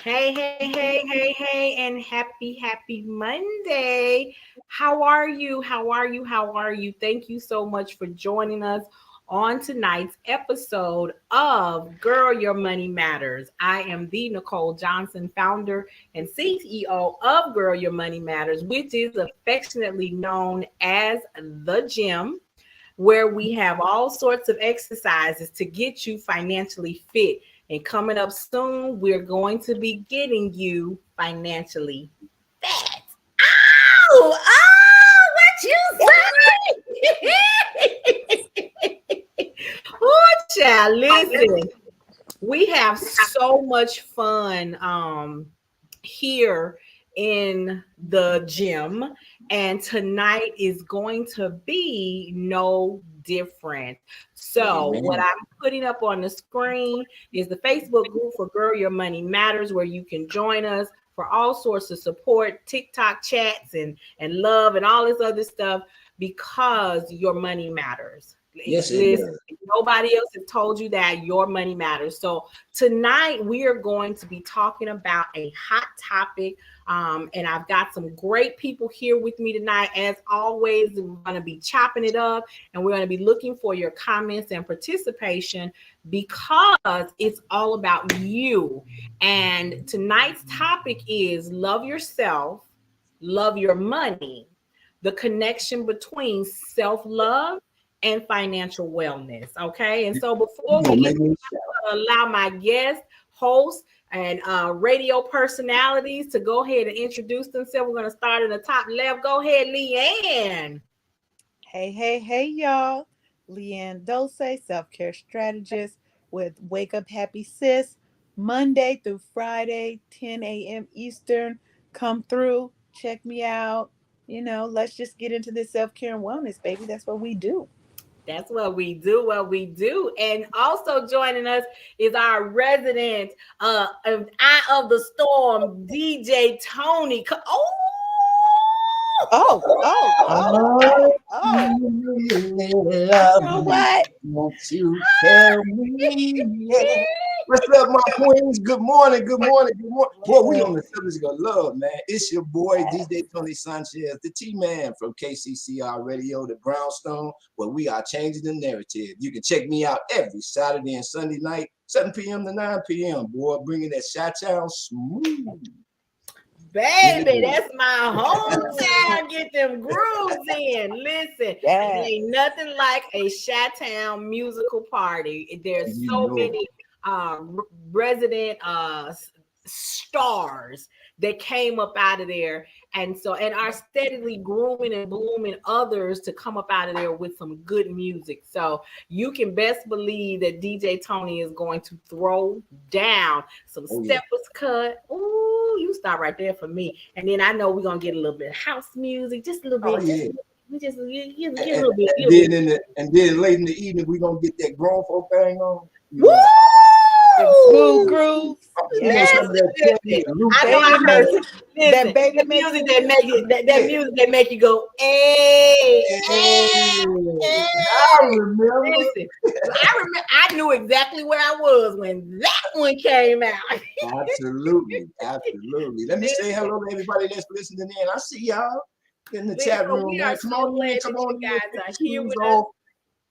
Hey, and happy Monday. How are you? How are you? Thank you so much for joining us on tonight's episode of Girl, Your Money Matters. I am the Nicole Johnson, founder and CEO of Girl, Your Money Matters, which is affectionately known as the gym, where we have all sorts of exercises to get you financially fit. And coming up soon, we're going to be getting you financially fat. What you say? Oh, child, listen. We have so much fun here in the gym, and tonight is going to be no different. So what Amen. I'm putting up on the screen is the Facebook group for Girl Your Money Matters, where you can join us for all sorts of support, TikTok chats, and love and all this other stuff, because your money matters. Yes, it Listen, does. if nobody else has told you that, your money matters. So tonight we are going to be talking about a hot topic. And I've got some great people here with me tonight. As always, we're going to be chopping it up, and we're going to be looking for your comments and participation, because it's all about you. And tonight's topic is love yourself, love your money, the connection between self love and financial wellness. Okay. And so You before we gonna get make me to allow my guest, host, and radio personalities to go ahead and introduce themselves, we're going to start in the top left. Go ahead, Leanne. Hey, y'all. Leanne Dose, self care strategist with Wake Up Happy Sis, Monday through Friday, 10 a.m. Eastern. Come through, check me out. Let's just get into this self care and wellness, baby. That's what we do. That's what we do, And also joining us is our resident eye of the storm, DJ Tony. Oh, oh, oh, oh, oh. really You love know me. what? Won't you tell me? Yeah. What's up, my queens? Good morning. Good morning. Good morning. Boy, we on the subject of love, man. It's your boy, DJ Tony Sanchez, the T-Man from KCCR Radio, the Brownstone, where we are changing the narrative. You can check me out every Saturday and Sunday night, 7 p.m. to 9 p.m. Boy, bringing that Chi-Town smooth. Baby, that's my hometown. Get them grooves in. Listen, it Yeah. ain't nothing like a Chi-Town musical party. There's You so know. many resident stars that came up out of there, and are steadily grooming and blooming others to come up out of there with some good music. So you can best believe that DJ Tony is going to throw down. Some Oh, step yeah. was cut. Ooh, you stop right there for me. And then I know we're gonna get a little bit of house music, just a little Oh, bit. yeah. We just get a And, little bit. and then and then late in the evening, we gonna get that grown folk thing on. You Woo! know, Them smooth grooves. you know, Yeah. some of that Teddy Listen, and Luther. I know I Baby heard. making Listen, that baby the making music that make music. you that Yeah. music that make you go, hey, hey, Hey, I hey. remember. Listen, I knew exactly where I was when that one came out. Absolutely, absolutely. Let me say Listen, hello to everybody that's listening in. I see y'all in the listen, chat so room, we are man. Come so on in, glad come that you on in. guys Take are your here shoes with us. off,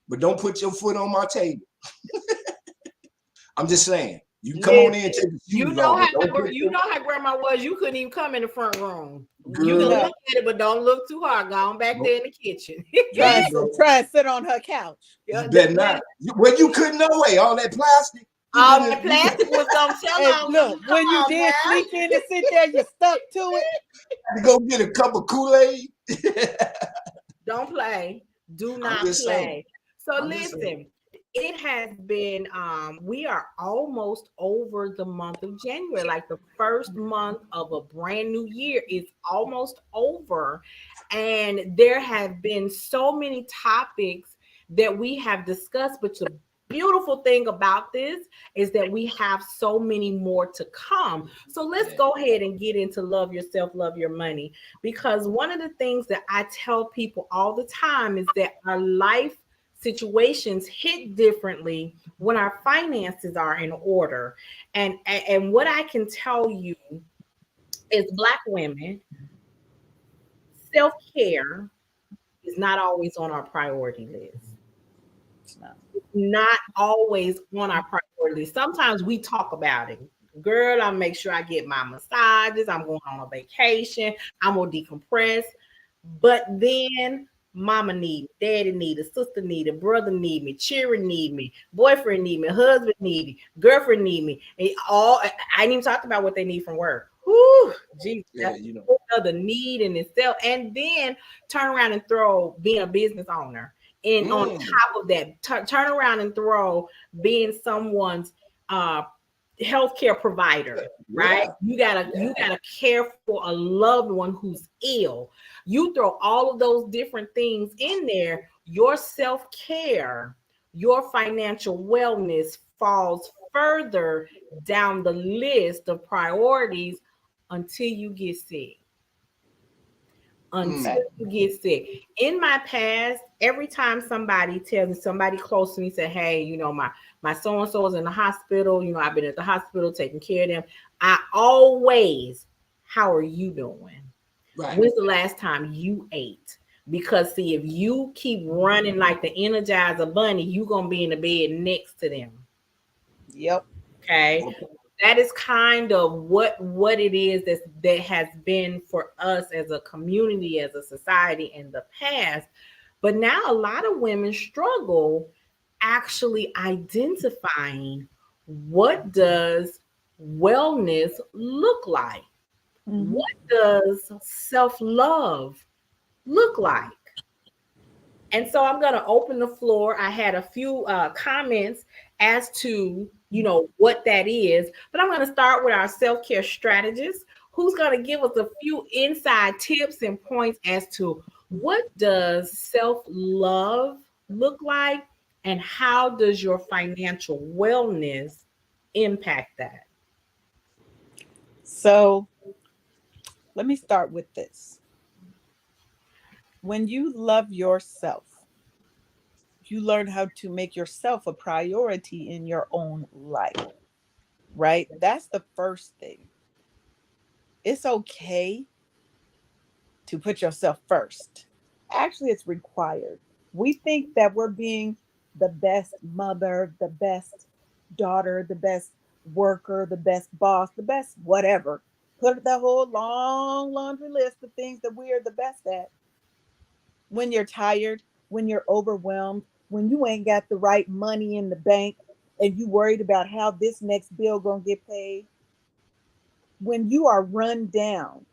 but don't put your foot on my table. I'm just saying. You can come on in and take Listen, your shoes off, but don't put you your know how grandma was. You couldn't even come in the front room. You can girl. look No. at it, but don't look too hard. Go on back Nope. there in the kitchen. There you go. Try and sit on her couch. You Yeah, better not. Well, you couldn't no way. All that plastic. You all couldn't. that plastic was gonna tell And on look, you. Come when you on did now. sneak in and sit there, you stuck to it. To go get a cup of Kool-Aid. Don't play. Do I'm not just saying. play. So I'm just saying. listen, it has been we are almost over the month of January. Like the first month of a brand new year is almost over. And there have been so many topics that we have discussed, but the beautiful thing about this is that we have so many more to come. So let's Yeah. go ahead and get into love yourself, love your money, because one of the things that I tell people all the time is that our life situations hit differently when our finances are in order. And what I can tell you is Black women, self-care is not always on our priority list. It's not. Not always on our priority list. Sometimes we talk about it. Girl, I make sure I get my massages. I'm going on a vacation. I'm gonna decompress. But then mama need me, daddy need me, sister need me, brother need me, children need me, boyfriend need me, husband need me, girlfriend need me. And all I ain't even talked about what they need from work. Whoo, geez, Yeah, that's you know. another need in itself. And then turn around and throw being a business owner. And on Mm, top of that, turn around and throw being someone's uh healthcare provider, right? yeah, You gotta care for a loved one who's ill. You throw all of those different things in there, your self-care, your financial wellness falls further down the list of priorities until you get sick. Until mm, Okay. you get sick. In my past, every time somebody tells me, somebody close to me say, hey, my so and so is in the hospital, I've been at the hospital taking care of them. I always, how are you doing? right. When's the last time you ate? Because see, if you keep running like the Energizer Bunny, you're gonna be in the bed next to them. Yep. Okay. That is kind of what it is that has been for us as a community, as a society in the past. But now a lot of women struggle actually identifying what does wellness look like? Hmm. What does self-love look like? And so I'm going to open the floor. I had a few comments as to, what that is, but I'm going to start with our self-care strategist who's going to give us a few inside tips and points as to what does self-love look like and how does your financial wellness impact that? So let me start with this. When you love yourself, you learn how to make yourself a priority in your own life, right? That's the first thing. It's okay to put yourself first. Actually, it's required. We think that we're being the best mother, the best daughter, the best worker, the best boss, the best whatever. Put the whole long laundry list of things that we are the best at. When you're tired, when you're overwhelmed, when you ain't got the right money in the bank and you worried about how this next bill gonna get paid, when you are run down,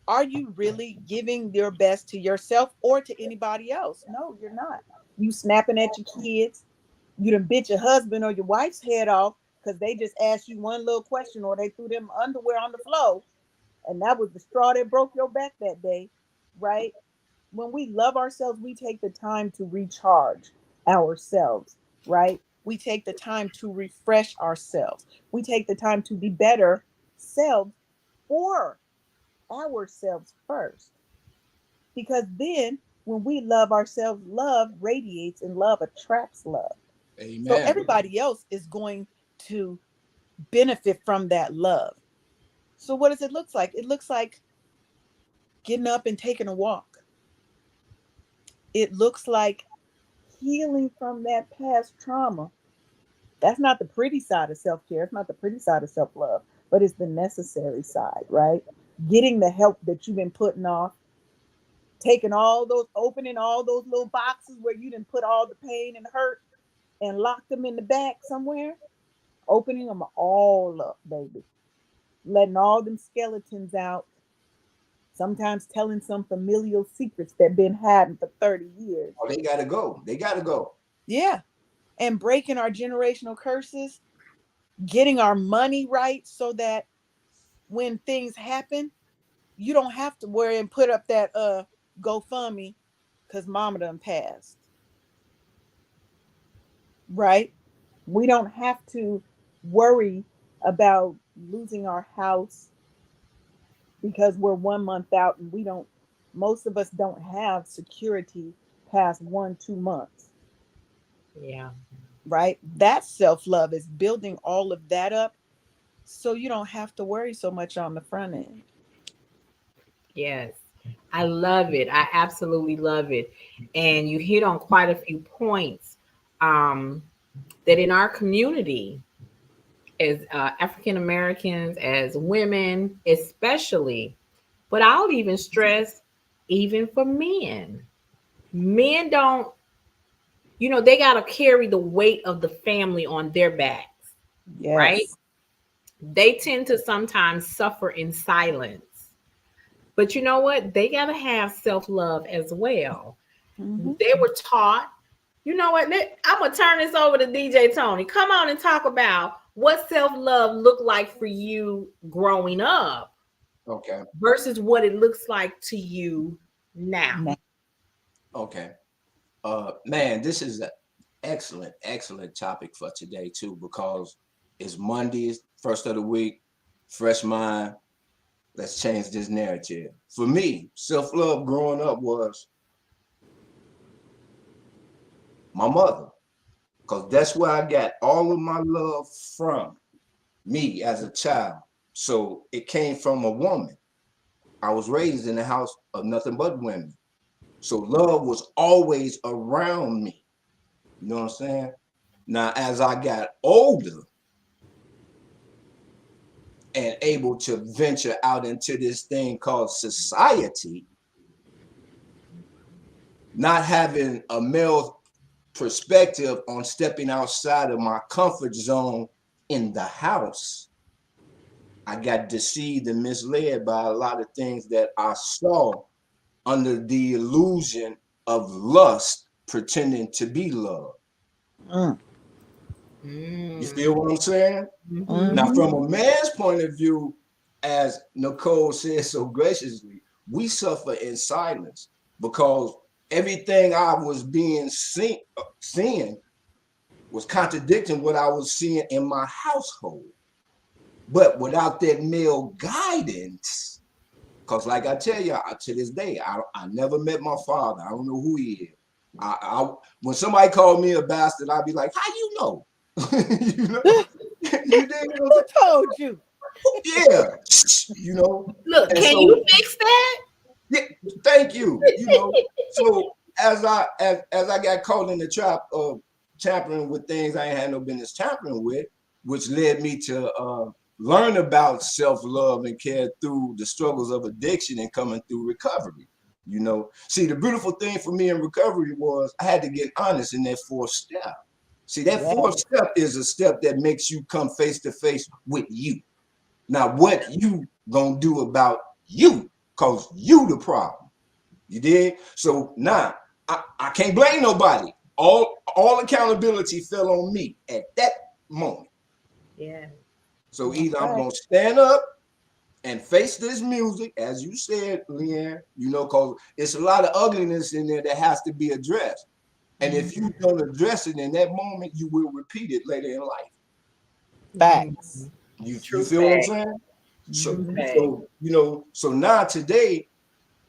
are you really giving your best to yourself or to anybody else? No, you're not. You snapping at your kids. You done bit your husband or your wife's head off because they just asked you one little question or they threw them underwear on the floor. And that was the straw that broke your back that day, right? When we love ourselves, we take the time to recharge ourselves, right? We take the time to refresh ourselves. We take the time to be better selves for ourselves first. Because then when we love ourselves, love radiates and love attracts love. So Amen. everybody else is going to benefit from that love. So what does it look like? It looks like getting up and taking a walk. It looks like healing from that past trauma. That's not the pretty side of self-care. It's not the pretty side of self-love, but it's the necessary side, right? Getting the help that you've been putting off, taking all those, opening all those little boxes where you didn't put all the pain and hurt and lock them in the back somewhere, opening them all up, baby. Letting all them skeletons out, sometimes telling some familial secrets that been hiding for 30 years. Oh, they gotta go. They gotta go. Yeah. And breaking our generational curses, getting our money right so that when things happen, you don't have to worry and put up that GoFundMe because mama done passed. Right? We don't have to worry about losing our house because we're 1 month out and most of us don't have security past 1, 2 months. Yeah. right? That self love is building all of that up so you don't have to worry so much on the front end. Yes. I love it. I absolutely love it. And you hit on quite a few points um, that in our community, as African Americans, as women, especially, but I'll even stress, even for men, men don't, they got to carry the weight of the family on their backs, right? Yes. They tend to sometimes suffer in silence. But you know what? They got to have self love as well. Hmm. They were taught, you know what? I'm going to turn this over to DJ Tony. Come on and talk about what self love looked like for you growing up Okay. versus what it looks like to you now. Okay. Man, this is an excellent, excellent topic for today too, because it's Mondays, first of the week, fresh mind. Let's change this narrative. For me, self-love growing up was my mother, because that's where I got all of my love from, me as a child. So it came from a woman. I was raised in a house of nothing but women. So love was always around me. You know what I'm saying? Now, as I got older and able to venture out into this thing called society, not having a male perspective on stepping outside of my comfort zone in the house, I got deceived and misled by a lot of things that I saw under the illusion of lust pretending to be love. Mm. You Mm. feel what I'm saying? Hmm. Now, Hmm. from a man's point of view, as Nicole said so graciously, we suffer in silence because everything I was seeing was contradicting what I was seeing in my household. But without that male guidance, because like I tell you, to this day, I never met my father. I don't know who he is. When somebody called me a bastard, I'd be like, "How you know?" you know, you did. Who told you? Yeah, you know. Look, And can you so, fix that? yeah, thank you. You know, so as I got caught in the trap of tampering with things I ain't had no business tampering with, which led me to learn about self love and care through the struggles of addiction and coming through recovery. You know, see, the beautiful thing for me in recovery was I had to get honest in that fourth step. See, that Yes. fourth step is a step that makes you come face to face with you. Now, what you gonna do about you? Cause you the problem. You did. So now I can't blame nobody. All accountability fell on me at that moment. Yeah. So That's either I'm right. gonna stand up and face this music, as you said, Leanne, you know, cause it's a lot of ugliness in there that has to be addressed. And if you don't address it in that moment, you will repeat it later in life. Mhm. Facts. You True feel what I'm fact. saying? So True Hmm. fact. so you know, so now today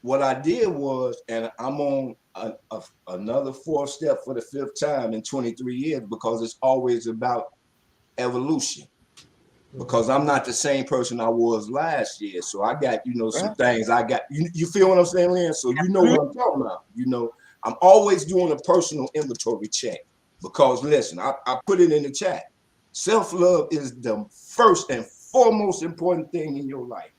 what I did was, and I'm on another fourth step for the fifth time in 23 years because it's always about evolution. Because I'm not the same person I was last year. So I got, some Right. things I got. You feel what I'm saying, Lynn? So you know Mhm. what I'm talking about. I'm always doing a personal inventory check because listen, I put it in the chat. Self-love is the first and foremost important thing in your life.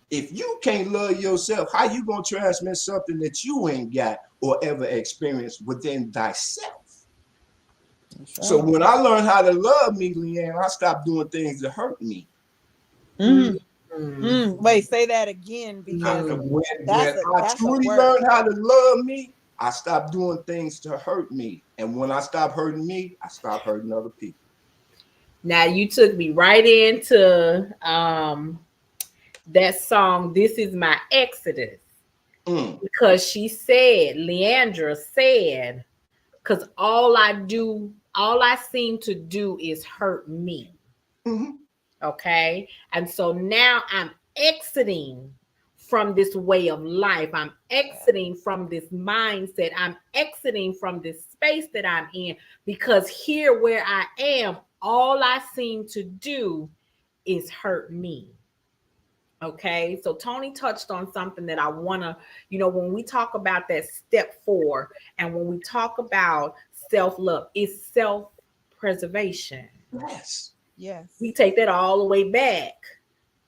If you can't love yourself, how you gonna transmit something that you ain't got or ever experienced within thyself? That's So right. when I learned how to love me, Leanne, I stopped doing things that hurt me. Mm. Mhm. Mm. Wait, say that again because When I that's a truly word. learned how to love me, I stopped doing things to hurt me. And when I stopped hurting me, I stopped hurting other people. Now you took me right into that song, This Is My Exodus. Mm, Because she said, Leandra said, because all I seem to do is hurt me. mm-hmm, Okay. And so now I'm exiting from this way of life. I'm exiting from this mindset. I'm exiting from this space that I'm in, because here where I am, all I seem to do is hurt me. Okay, so Tony touched on something that I want to, when we talk about that step 4, and when we talk about self love, it's self preservation. Yes. We Yes. take that all the way back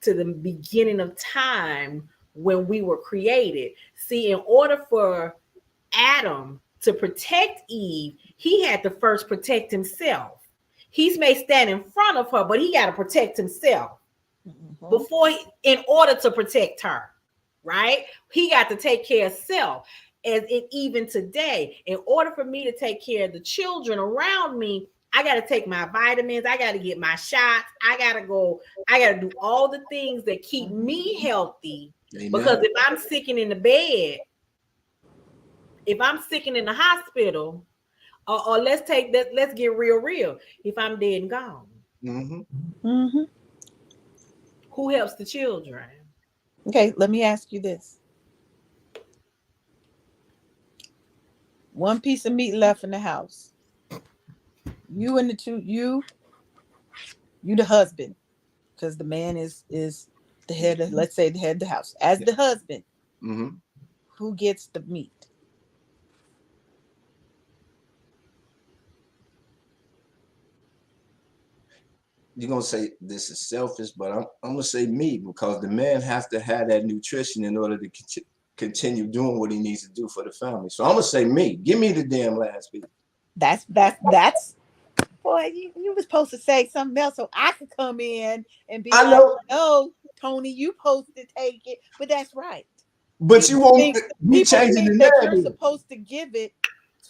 to the beginning of time when we were created. See, in order for Adam to protect Eve, he had to first protect himself. He may stand in front of her, but he got to protect himself Mm-hmm. before in order to protect her, right? He got to take care of self. As it even today, in order for me to take care of the children around me, I got to take my vitamins, I got to get my shots, I got to go, I got to do all the things that keep me healthy. Because Amen. if I'm sicking in the bed, if I'm sicking in the hospital, or let's take that, let's get real. If I'm dead and gone, Mm-hmm. Mm-hmm. who helps the children? Okay, let me ask you this. One piece of meat left in the house. You and the two, you the husband, because the man is the head of, let's say, the head of the house. As Yeah. the husband, Mm-hmm. who gets the meat? You're gonna say this is selfish, but I'm gonna say me, because the man has to have that nutrition in order to continue doing what he needs to do for the family. So I'm gonna say me. Give me the damn last piece. That's boy, you was supposed to say something else so I could come in and be I like, know, no, Tony, you supposed to take it. But that's right. but you People won't think be people changing the think that you're narrative. supposed to give it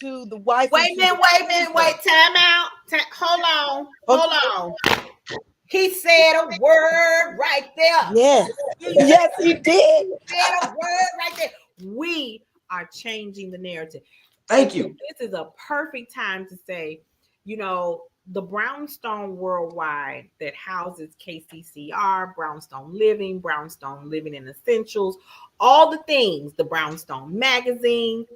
to the wife and Wait a to the minute, wait a minute, wait, children. time out. Hold on, Okay. hold on. He said a word right there. Yes. He Yes, he did. said a word right there. We are changing the narrative. And Thank so you. this is a perfect time to say, the Brownstone Worldwide that houses KCCR, Brownstone Living in Essentials, all the things, the Brownstone Magazine,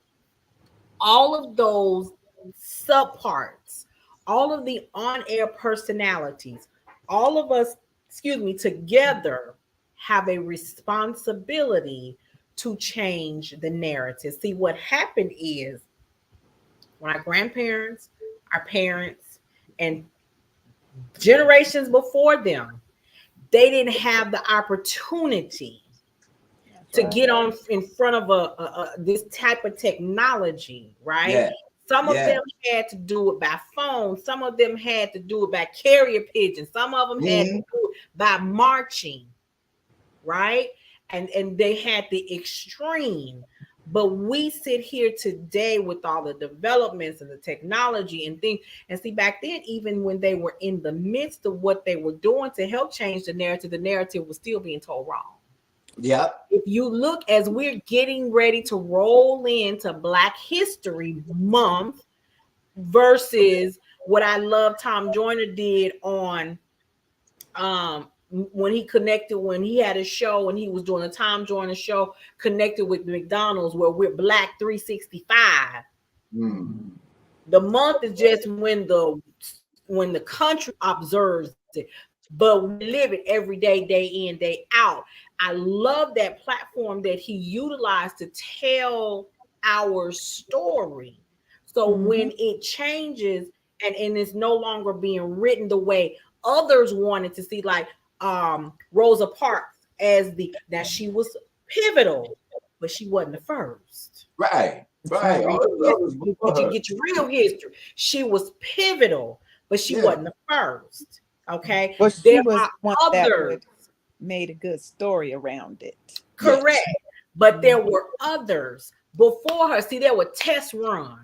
all of those subparts, all of the on air personalities, all of us, together have a responsibility to change the narrative. See, what happened is when our grandparents, our parents, and generations before them, they didn't have the opportunity That's to right. get on in front of this type of technology, right? Yeah. Some of Yeah. them had to do it by phone. Some of them had to do it by carrier pigeon. Some of them had to Mm-hmm. do it by marching, right? And they had the extreme. But we sit here today with all the developments and the technology and things. And see, back then, even when they were in the midst of what they were doing to help change the narrative was still being told wrong. Yeah. If you look, as we're getting ready to roll into Black History Month versus what I love Tom Joyner did on when he had a show and he was doing a Tom Joyner show connected with McDonald's, where we're Black 365. Mm. The month is just when the country observes it, but we live it every day, day in, day out. I love that platform that he utilized to tell our story. So Mm-hmm. when it changes and it's no longer being written the way others wanted to see, like Rosa Parks as the that she was pivotal, but she wasn't the first. Right. That's Right. right. Read All your the others history. before her. Get your real history. She was pivotal, but she Yeah. wasn't the first. Okay. Well, she There was are the one that others, would made a good story around it. correct. Yes. But Mhm. there were others before her. See, there were test runs.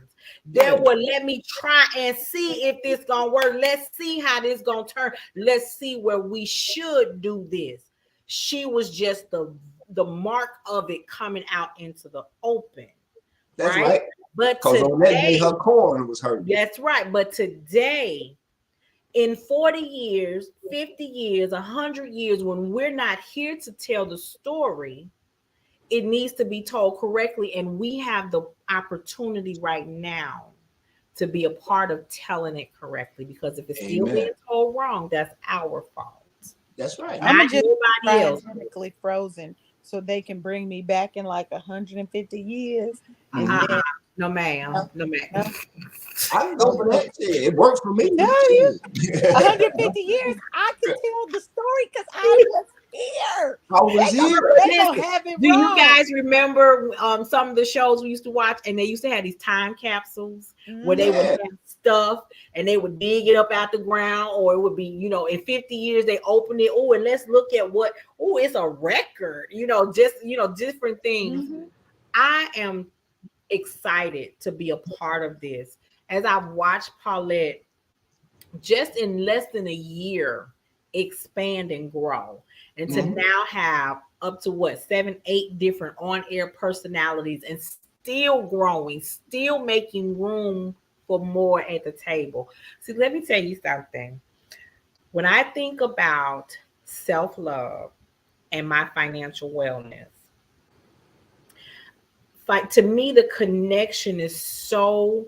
There Yeah. were, let me try and see if this gonna work. Let's see how this gonna turn. Let's see where we should do this. She was just the mark of it coming out into the open, That's right? right. But Because on that day, today, her corn was hurting. that's right. But today, in 40 years, 50 years, 100 years, when we're not here to tell the story, it needs to be told correctly. And we have the opportunity right now to be a part of telling it correctly, because if it's still Amen. being told wrong, that's our fault, That's right. I'm not gonna just nobody else. cryogenically frozen so they can bring me back in like 150 years, and Mhm. then No, ma'am. no, No, ma'am. no, I can go for that. Shit, it works for me. tell you Shit. 150 years. I can tell the story because I was here. I was here. They gonna Listen, have it do you wrong. guys remember some of the shows we used to watch, and they used to have these time capsules where they Hmm. would Yeah. have stuff and they would dig it up out the ground, or it would be, in 50 years they open it. Oh, and let's look at what, oh, it's a record, just different things. Hmm. I am excited to be a part of this as I've watched Paulette just in less than a year expand and grow, and to Mhm. now have up to what, 7 8 different on-air personalities, and still growing, still making room for more at the table. See, let me tell you something. When I think about self-love and my financial wellness, like, to me the connection is so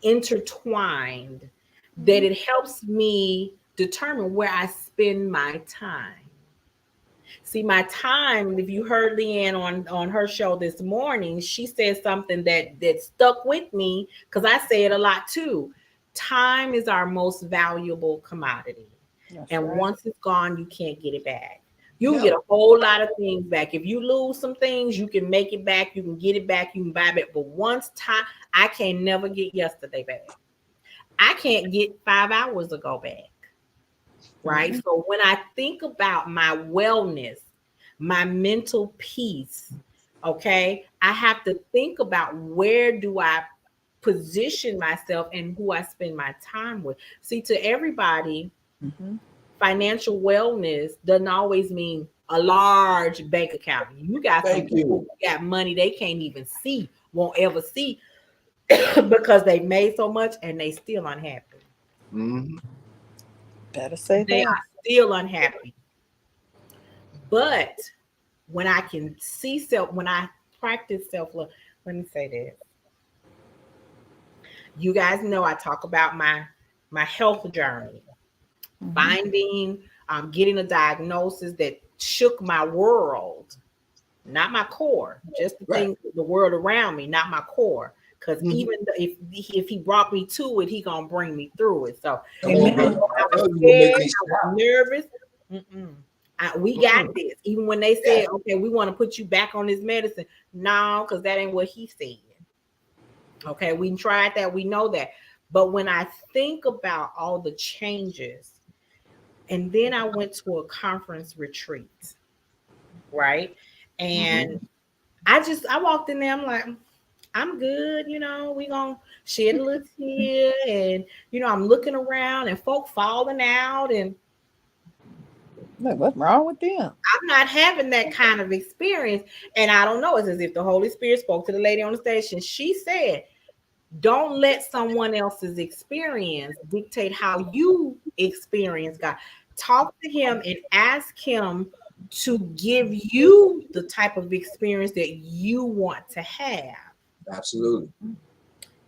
intertwined that Hmm. it helps me determine where I spend my time. See, my time, if you heard Leanne on her show this morning, she said something that stuck with me, because I say it a lot too. Time is our most valuable commodity. That's And right. once it's gone, you can't get it back. You can Yeah. get a whole lot of things back. If you lose some things, you can make it back, you can get it back, you can buy it back. But once time, I can never get yesterday back. I can't get 5 hours ago back, right? Hmm. So when I think about my wellness, my mental peace, okay, I have to think about where do I position myself and who I spend my time with. See, to everybody, Hmm. financial wellness doesn't always mean a large bank account. You got some Thank people you. who got money they can't even see, won't ever see, because they made so much and they still unhappy. Mhm. Better say They that. are still unhappy. But when I can see when I practice self love, let me say this. You guys know I talk about my health journey, Hmm. finding, getting a diagnosis that shook my world, not my core, just the Right. things, the world around me, not my core. Because Mhm. even if he brought me to it, he gonna bring me through it. So Come on, even girl. Amen. though I I was know you gonna make scared, me I was shout. nervous. Mm-mm. We got Mhm. this. Even when they Yeah. said, "Okay, we want to put you back on this medicine," no, because that ain't what he said. Okay, we tried that. We know that. But when I think about all the changes, and then I went to a conference retreat, right? And Mhm. I walked in there. I'm like, I'm good. We gonna shed a little tear, and I'm looking around, and folk falling out, and Look, what's wrong with them? I'm not having that kind of experience. And I don't know. It's as if the Holy Spirit spoke to the lady on the stage, and she said, don't let someone else's experience dictate how you experience God. Talk to him and ask him to give you the type of experience that you want to have. Absolutely.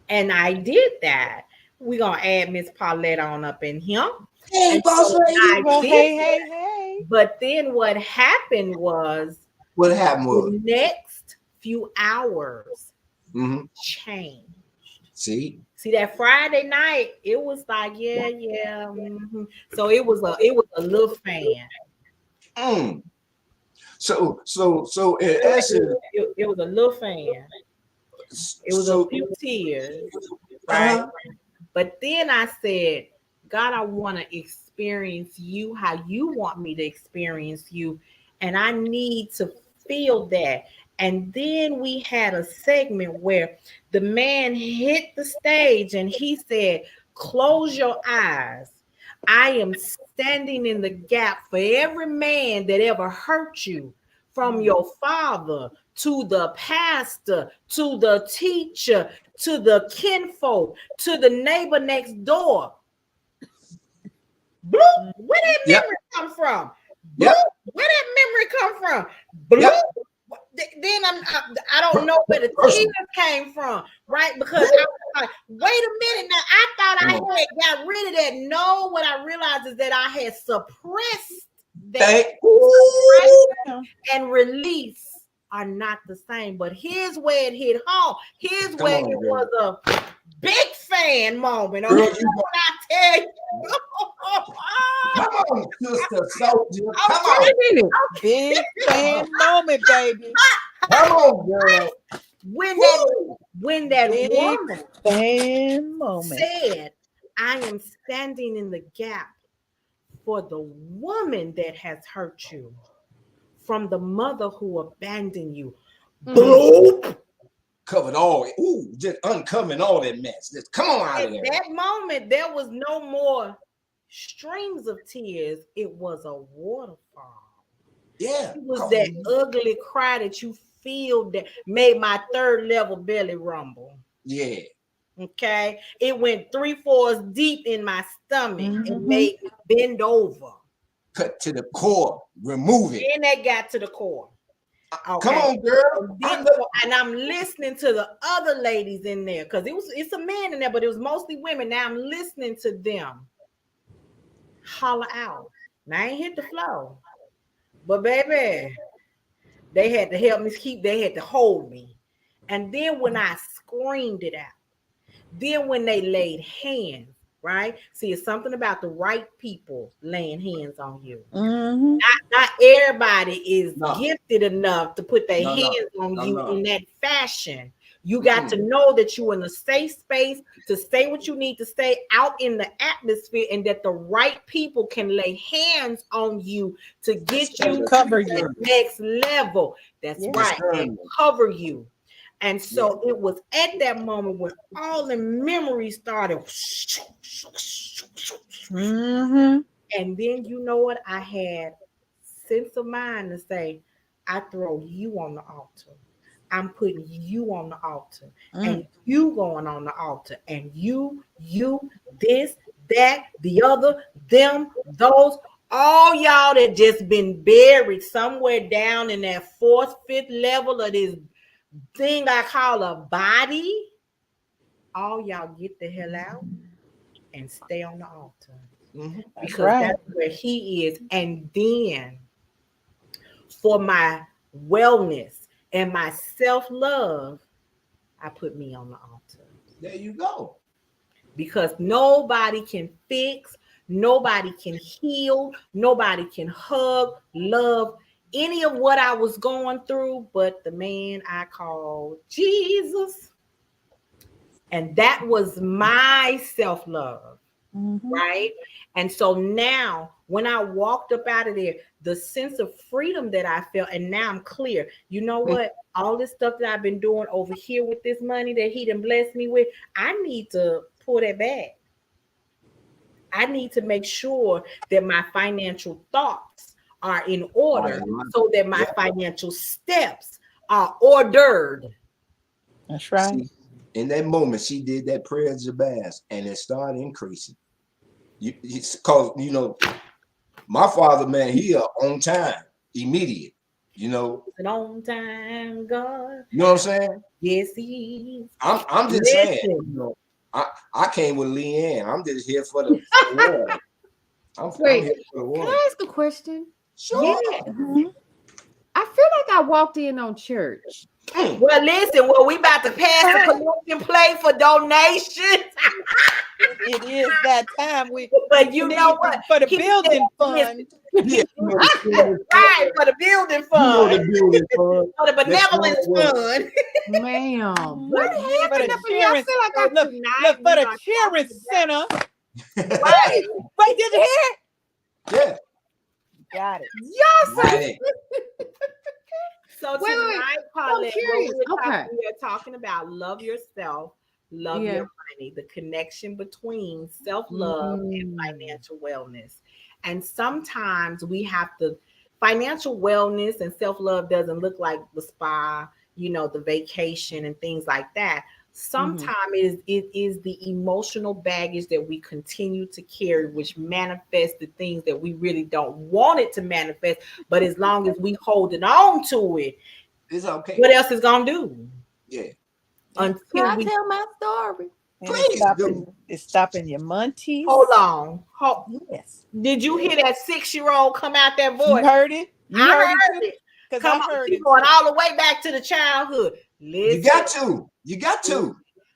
And I did that. We're gonna add Miss Paulette on up in here. Hey, And boss so lady. I Well, did hey, that. hey, hey. But then what happened was What happened was. the next few hours Mhm. changed. See. See, that Friday night, it was like, yeah, yeah. So it was a little fan. Mm. So in It, essence, it was a little fan. It was a so few tears, right? uh-huh. But then I said, God, I want to experience you how you want me to experience you. And I need to feel that. And then we had a segment where the man hit the stage and he said, close your eyes. I am standing in the gap for every man that ever hurt you, from your father to the pastor to the teacher to the kinfolk to the neighbor next door. Bloop, where that Yep. memory come from? Yep. Bloop, where that memory come from? Yep. Bloop. Then I don't know where the tears came from, right? Because I was like, wait a got rid of that. No, what I realized is that I had suppressed that. Thank you. And release are not the same. But here's where it hit home. Here's Come where on, it girl. was a big fan moment. Okay, Girl, when you I tell you, come on, sister soldier. I'm Come telling on. you, Big fan moment, baby. Come on, girl. when that Woo. when that Big woman fan moment. said, "I am standing in the gap for the woman that has hurt you, from the mother who abandoned you." Boop. Covered all. Ooh, just uncovering all that mess. Just come on out At of there. that moment, there was no more streams of tears. It was a waterfall. Yeah. It was Come that on. ugly cry that you feel that made my third level belly rumble. Yeah. Okay. It went 3/4 deep in my stomach and Mm-hmm. made me bend over. Cut to the core. Remove it. Then that got to the core. Come Okay. on, girl. And I'm listening to the other ladies in there because it's a man in there, but it was mostly women. Now I'm listening to them holler out. Now I ain't hit the flow, but baby, they had to help me they had to hold me. And then when I screamed it out, then when they laid hands, right? See, it's something about the right people laying hands on you. Mm-hmm. Not everybody is No. gifted enough to put their No, no. hands on No, you no. in that fashion. You got to know that you're in a safe space to say what you need to say out in the atmosphere, and that the right people can lay hands on you to get you And to cover the you. next level. That's Yeah. right. And cover you. And so it was at that moment when all the memories started. Mm-hmm. And then you know what? I had sense of mind to say, I throw you on the altar. I'm putting you on the altar, and you going on the altar, and you, this, that, the other, them, those, all y'all that just been buried somewhere down in that fourth, fifth level of this thing I call a body. All y'all get the hell out and stay on the altar. That's Because right. that's where he is. And then for my wellness and my self-love, I put me on the altar. There you go. Because nobody can fix, nobody can heal, nobody can hug, love any of what I was going through but the man I called Jesus. And that was my self-love. Mm-hmm. Right. And so now when I walked up out of there, the sense of freedom that I felt, and now I'm clear. You know what? All this stuff that I've been doing over here with this money that he done blessed me with, I need to pull that back. I need to make sure that my financial thoughts are in order so that my financial steps are ordered. That's right. See, in that moment, she did that prayer of Jabez, and it started increasing. Cause my father, man, he on time, immediate. An on time God. You know what I'm saying? Yes, he is. I'm just saying. I came with Leanne. I'm just here for the water. I'm Wait, here for the can water. I ask a question? Sure. Mm-hmm. I feel like I walked in on church. Well, listen, we about to pass the collection plate for donations. It is that time. But you know need what? for the He building said, fund. Yeah, right, for the building fund, the building fund. for the benevolence fund. Ma'am, what But For happened the up in here? I cheering, feel like I tonight for we the are cheering talking center. about, right. Wait, did you hear it? Yeah. Got it. y'all so Right. So wait. tonight, I'm Paulette, curious. Okay. we are talking about love yourself, love Yeah. your money, the connection between self-love and financial wellness. And sometimes we have to, financial wellness and self-love doesn't look like the spa, the vacation and things like that. Sometimes it is the emotional baggage that we continue to carry, which manifests the things that we really don't want it to manifest. But as long as we holding on to it, It's okay. what else is gonna do? Yeah. Can Until I we tell my story? And Please do. it's stopping your munchies. Hold on. Yes. Did you Yeah. hear that 6-year-old come out that You voice? heard it? You I heard it heard too? it. Because Come I on, heard she it going too. all the way back to the childhood. You Listen, got to. You got to.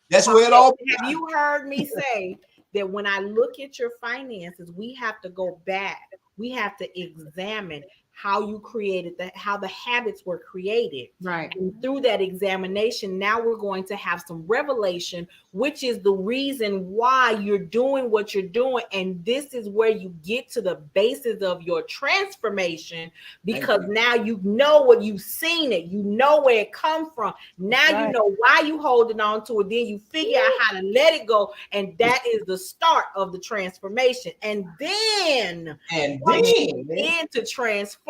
That's where it have all began. you heard me say that when I look at your finances, we have to go back. We have to examine how you created how the habits were created. Right. And through that examination, now we're going to have some revelation, which is the reason why you're doing what you're doing. And this is where you get to the basis of your transformation, Thank because you. now you know what you've seen it, you know where it come from. Now you Right. know why you holding on to it. Then you figure out how to let it go, and that is the start of the transformation. And then And once you then, begin to transform,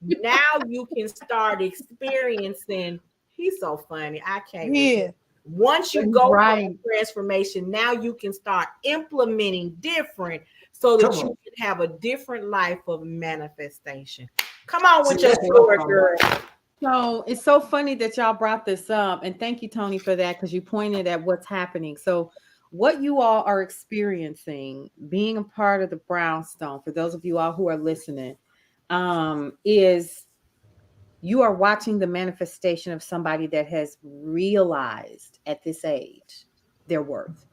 now you can start experiencing. He's so funny. I can't Yeah. resist. Once you He's go from right. the transformation, now you can start implementing different so come that you on. can have a different life of manifestation. Come on See, with your that's what I'm story, talking girl. about. So it's so funny that y'all brought this up. And thank you, Tony, for that, because you pointed at what's happening. So, what you all are experiencing being a part of the brownstone, for those of you all who are listening, is you are watching the manifestation of somebody that has realized at this age their worth.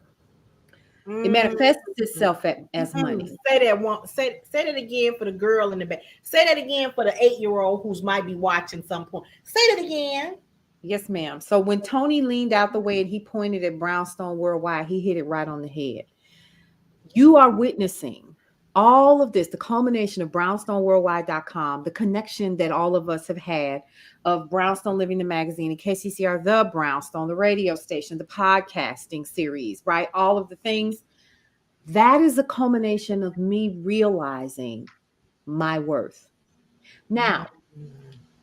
It Mm. manifests itself as money. Say that one. Say that again for the girl in the back. Say that again for the 8-year-old who's might be watching some point. Say that again. Yes, ma'am. So when Tony leaned out the way and he pointed at Brownstone Worldwide, he hit it right on the head. You are witnessing all of this, the culmination of brownstoneworldwide.com, the connection that all of us have had of Brownstone Living the Magazine and KCCR, the Brownstone, the radio station, the podcasting series, right? All of the things. That is a culmination of me realizing my worth. Now,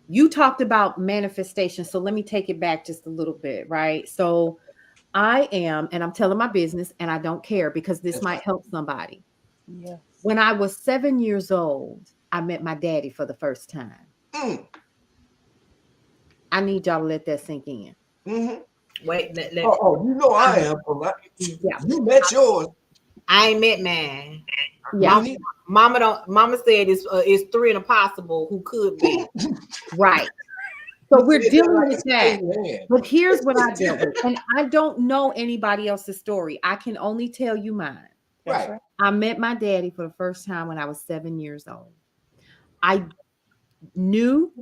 you talked about manifestation. So let me take it back just a little bit, right? So I am, and I'm telling my business, and I don't care because this That's might right. help somebody. Yes. When I was 7 years old, I met my daddy for the first time. Mm, I need y'all to let that sink in. hmm Wait, you know I am. Yeah. You met yours. I ain't met man. Yeah. Me Mama, neither. mama don't. Mama said it's three and a possible who could be. Right. You So we're said that dealing like with a that. sane man. But here's what I dealt with. And I don't know anybody else's story. I can only tell you mine. That's Right. right. I met my daddy for the first time when I was 7 years old. I knew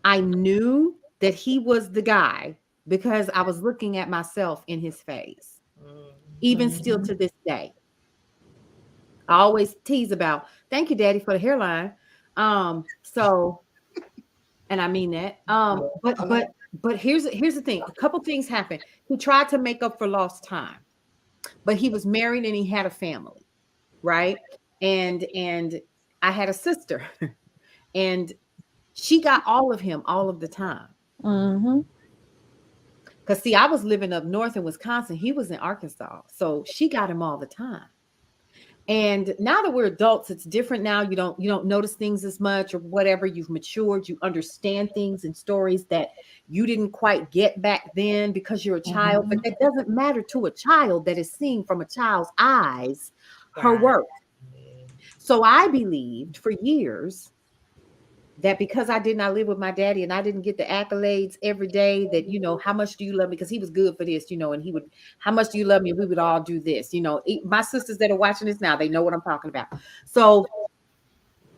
I knew that he was the guy because I was looking at myself in his face, even still Mhm. to this day. I always tease about, thank you, Daddy, for the hairline. So, and I mean that. I But know. here's the thing. A couple things happened. He tried to make up for lost time, but he was married and he had a family, right? And I had a sister, and she got all of him all of the time. Mhm. Because see, I was living up north in Wisconsin. He was in Arkansas. So she got him all the time. And now that we're adults, it's different now. You don't notice things as much or whatever. You've matured, you understand things and stories that you didn't quite get back then because you're a child. But Mhm. that doesn't matter to a child that is seeing from a child's eyes her Right. work. So I believed for years that because I did not live with my daddy and I didn't get the accolades every day that, how much do you love me? Because he was good for this, and he would, how much do you love me? We would all do this, my sisters that are watching this now, they know what I'm talking about. So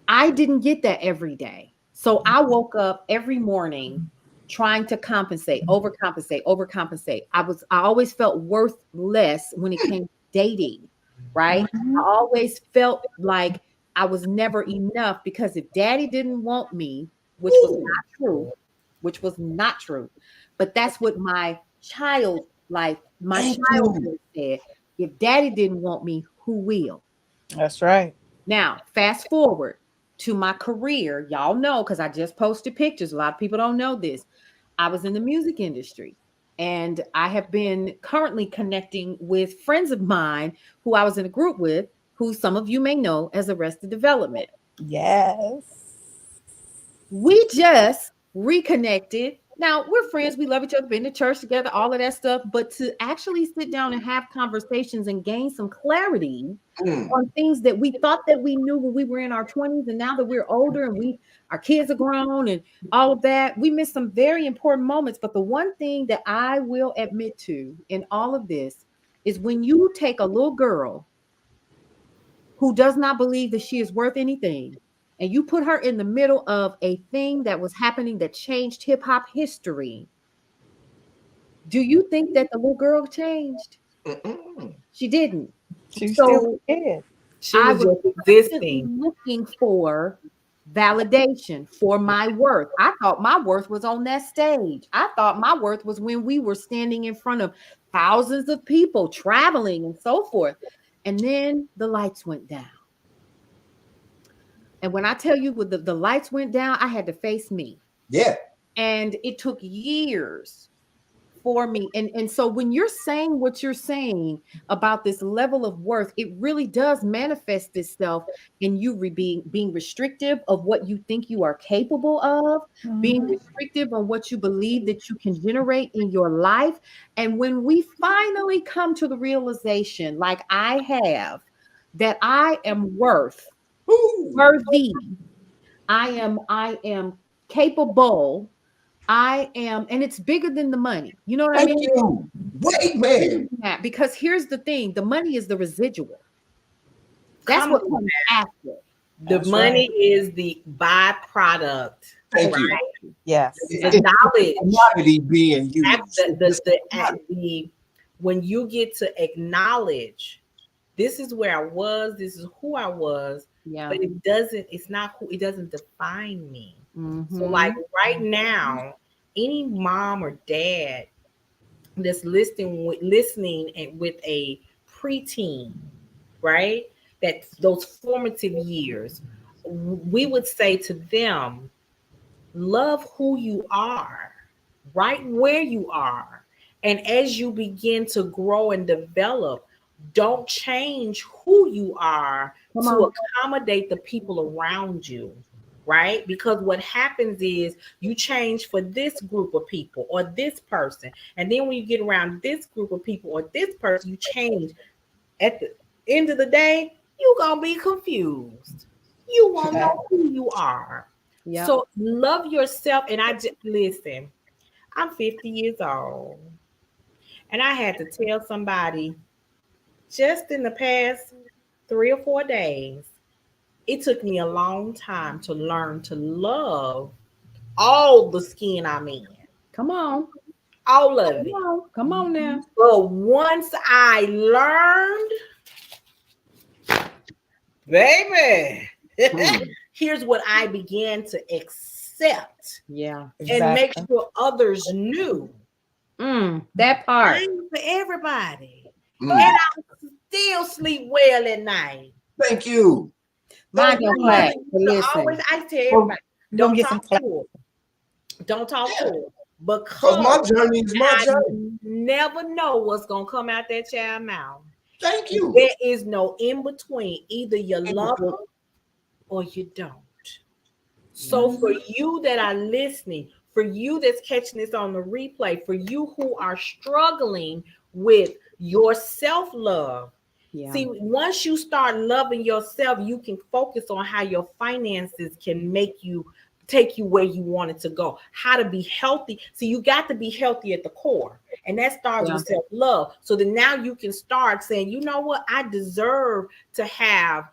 I didn't get that every day. So I woke up every morning trying to compensate, overcompensate, overcompensate. I always felt worth less when it came to dating, right? I Mhm. always felt like I was never enough because if daddy didn't want me, which was Ooh, not true, which was not true, but that's what my thank you. childhood said. If daddy didn't want me, who will? That's right. Now, fast forward to my career. Y'all know because I just posted pictures. A lot of people don't know this. I was in the music industry and I have been currently connecting with friends of mine who I was in a group with, who some of you may know as Arrested Development. Yes. We just reconnected Now we're friends, we love each other, been to church together, all of that stuff. But to actually sit down and have conversations and gain some clarity Mm. on things that we thought that we knew when we were in our 20s, and now that we're older and our kids are grown and all of that, we missed some very important moments. But the one thing that I will admit to in all of this is when you take a little girl who does not believe that she is worth anything, and you put her in the middle of a thing that was happening that changed hip hop history, do you think that the little girl changed? Mm-mm. She didn't. She's still So scared. She I was was just constantly existing. looking for validation for my worth. I thought my worth was on that stage. I thought my worth was when we were standing in front of thousands of people, traveling and so forth. And then the lights went down. And when I tell you when the lights went down, I had to face me. Yeah. And it took years for me. And so when you're saying what you're saying about this level of worth, it really does manifest itself in you being restrictive of what you think you are capable of, being Mhm. restrictive on what you believe that you can generate in your life. And when we finally come to the realization, like I have, that I am Ooh. worthy, I am capable, I am, and it's bigger than the money. You know what I Thank mean? you. Wait, It's bigger man. than that, because here's the thing, the money is the residual. That's Come what on. comes after. The That's right. money is the byproduct, Thank you. right? Yes. The It's knowledge, commodity being act- used. the, It's the, just the, commodity. the, when you get to acknowledge, this is where I was, this is who I was, Yeah. but it's not who, it doesn't define me. So, like Mm-hmm. right now, any mom or dad that's listening and with a preteen, right? That those formative years, we would say to them, love who you are, right where you are. And as you begin to grow and develop, don't change who you are Come to on. accommodate the people around you, right? Because what happens is you change for this group of people or this person. And then when you get around this group of people or this person, you change. At the end of the day, you're going to be confused. You won't know who you are. Yep. So love yourself. And I just listen, I'm 50 years old, and I had to tell somebody just in the past 3 or 4 days, it took me a long time to learn to love all the skin I'm in, Come on. all of Come it. on. Come on now. But once I learned, baby, Mm. here's what I began to accept Yeah. and make Exactly. sure others knew. That I part. ain't for everybody. And Mm. I still sleep well at night. Thank you. Mine Thank My don't you. clap. husband But used to always, listen. I tell Well, everybody, We're gonna don't get talk some clap. to her. Don't talk to her. because Because my journey is my I journey. never know what's gonna come out that child mouth. Thank And you. there is no in between. Either you love them or you don't. So for Mhm. you that are listening, for you that's catching this on the replay, for you who are struggling with your self-love, Yeah. see, once you start loving yourself, you can focus on how your finances can make you take you where you want it to go. How to be healthy. So you got to be healthy at the core. And that starts Yeah. with self-love. So then now you can start saying, you know what? I deserve to have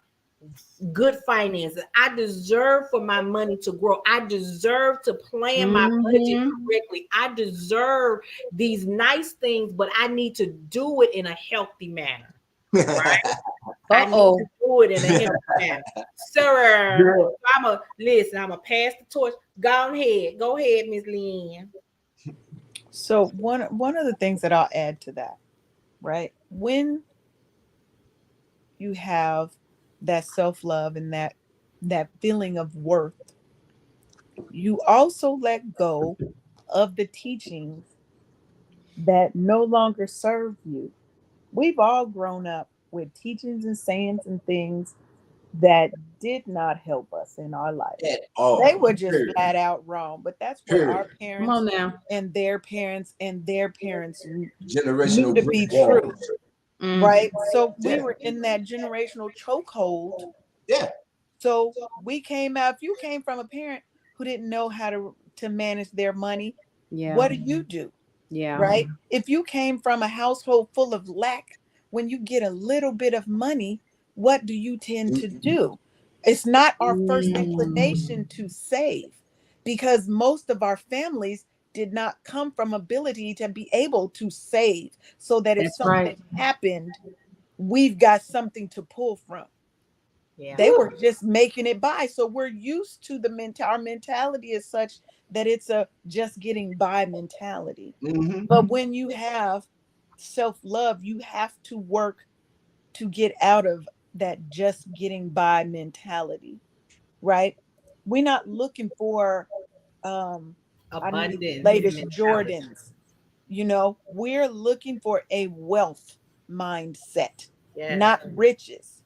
good finances. I deserve for my money to grow. I deserve to plan my budget Mm-hmm. correctly. I deserve these nice things, but I need to do it in a healthy manner, right? I need to Uh-oh. do it in a healthy manner. Sir, Girl. I'm a pass the torch. Go ahead, Miss Lynn. So one of the things that I'll add to that, right? When you have that self-love and that feeling of worth, you also let go of the teachings that no longer serve you. We've all grown up with teachings and sayings and things that did not help us in our life. at They all. were just Period. flat out wrong. But that's what our Period. Come on parents now. and their parents and their parents knew Generational to brick be true, walls. Mm, right? So we Yeah. were in that generational chokehold. Yeah. So we came out. If you came from a parent who didn't know how to manage their money, yeah. what do you do? Yeah. Right? If you came from a household full of lack, when you get a little bit of money, what do you tend to do? It's not our first Mm, inclination to save, because most of our families did not come from ability to be able to save, so that if that's right. something happened, we've got something to pull from. Yeah. They were just making it by. So we're used to our mentality is such that it's a just getting by mentality. Mm-hmm. But when you have self-love, you have to work to get out of that just getting by mentality, right? We're not looking for I need the Abundance latest mentality. Jordans. We're looking for a wealth mindset, Yes. not riches.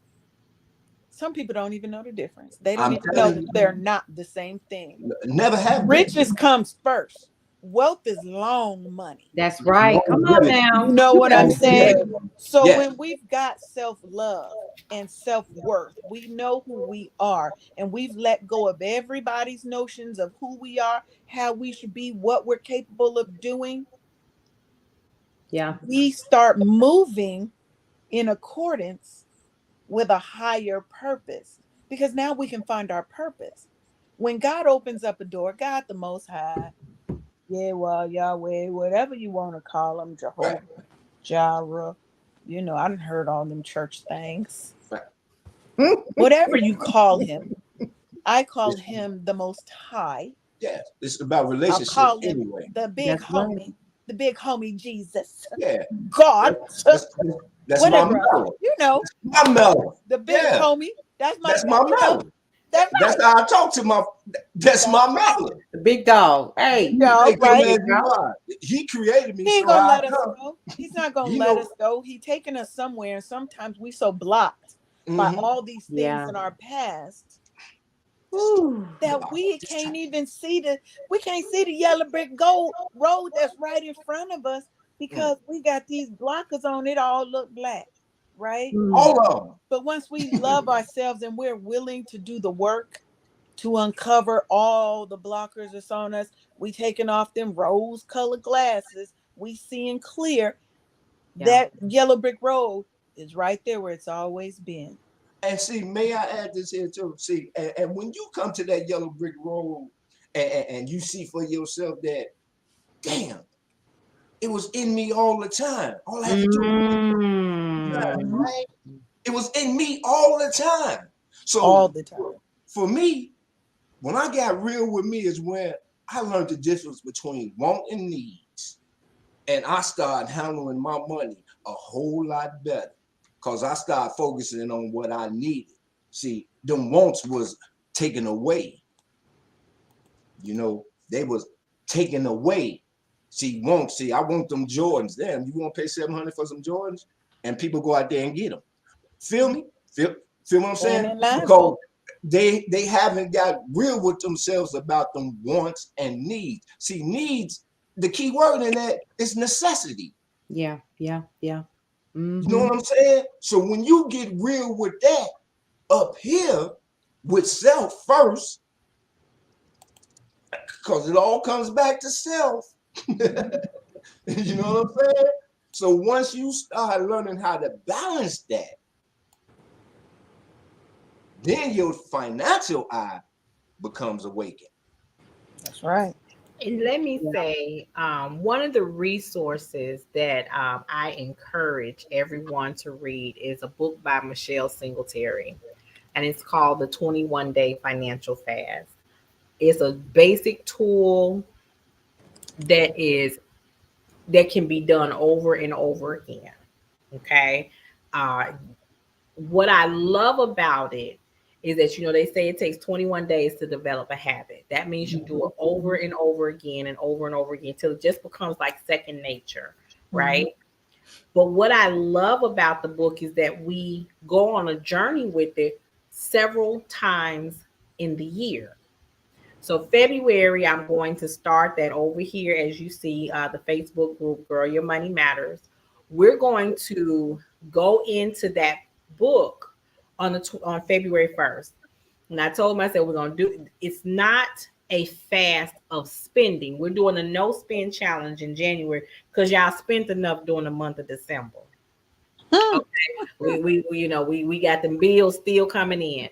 Some people don't even know the difference. They don't I'm even know telling that you, they're not the same thing. never have been. Riches comes first. Wealth is long money. That's right. Come on Longevity. You now. know You what better I'm say saying? it. Longevity. So Yes. when we've got self-love and self-worth, we know who we are, and we've let go of everybody's notions of who we are, how we should be, what we're capable of doing. Yeah. We start moving in accordance with a higher purpose, because now we can find our purpose. When God opens up a door, God the Most High, yeah, well, Yahweh, whatever you want to call him, Right. Jehovah, Jireh, I done heard all them church things. Right. Whatever you call him, I call him the Most High. Yes. It's about I'll relationships call him anyway. That's right. the big homie Jesus, Yeah. God, That's that's my whatever else. mellow. You know, My mellow. the big Yeah. homie. That's my, That's my mellow. that's That's right. how I talk to my. That's That's my right. mellow. The big dog. Big Hey. Hey, dog, come right? as Big you dog. are. He created me, He ain't so gonna how I let us come. go. He's not gonna He let know. us go. He taking us somewhere, and sometimes we so blocked by Mm-hmm. all these things Yeah. in our past Whew. that we can't see the yellow brick gold road that's right in front of us, Mm. because we got these blockers on it, all look black, right? Mm, All of But once we love ourselves and we're willing to do the work to uncover all the blockers that's on us, we taking off them rose colored glasses, we seeing clear. yeah. That yellow brick road is right there where it's always been. And see, may I add this here too? See, and when you come to that yellow brick road and you see for yourself that, damn, it was in me all the time. All I had to do was Mm. Mhm. right? It was in me all the time. All So the time. for me, when I got real with me is when I learned the difference between want and needs. And I started handling my money a whole lot better because I started focusing on what I needed. See, them wants was taken away. They was taken away. See, wants. See, I want them Jordans. Damn, you want to pay 700 for some Jordans? And people go out there and get them. Feel me? Feel what I'm Stand saying? in line Because for they haven't got real with themselves about them wants and needs. See, needs, the key word in that is necessity. Yeah. Yeah. Yeah. You know Mm-hmm. what I'm saying? So when you get real with that up here with self first, because it all comes back to self. You know what I'm saying? So once you start learning how to balance that, then your financial eye becomes awakened. That's right. And let me Yeah. say, one of the resources that I encourage everyone to read is a book by Michelle Singletary, and it's called The 21 Day Financial Fast. It's a basic tool that is that can be done over and over again. Okay. Uh, what I love about it is that they say it takes 21 days to develop a habit. That means you do it over and over again and over and over again till it just becomes like second nature, Mhm. right? But what I love about the book is that we go on a journey with it several times in the year. So February, I'm going to start that over here, as you see, the Facebook group, Girl, Your Money Matters. We're going to go into that book on February 1st. And I told myself we're going to do it's not a fast of spending. We're doing a no spend challenge in January because y'all spent enough during the month of December. Hmm. Okay. We got the bills still coming in.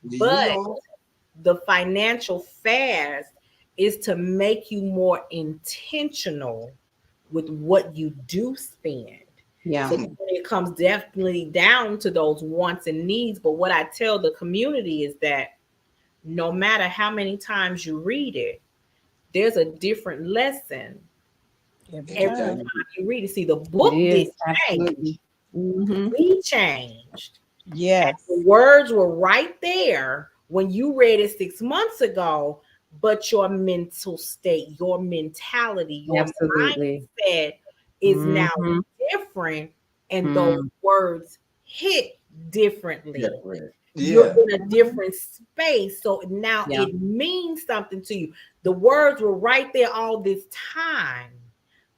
We But all the financial fast is to make you more intentional with what you do spend. Yeah. So it comes definitely down to those wants and needs. But what I tell the community is that no matter how many times you read it, there's a different lesson Every every every time time. you time you read it. See, the It book is. didn't Absolutely. change. Mm-hmm. We changed. The Yes. words were right there when you read it 6 months ago, but your mental state, your mentality, your Absolutely. mindset is now Mm-hmm. different, and those Mm. words hit differently. different. You're Yeah. in a different space. So now Yeah. it means something to you. The words were right there all this time.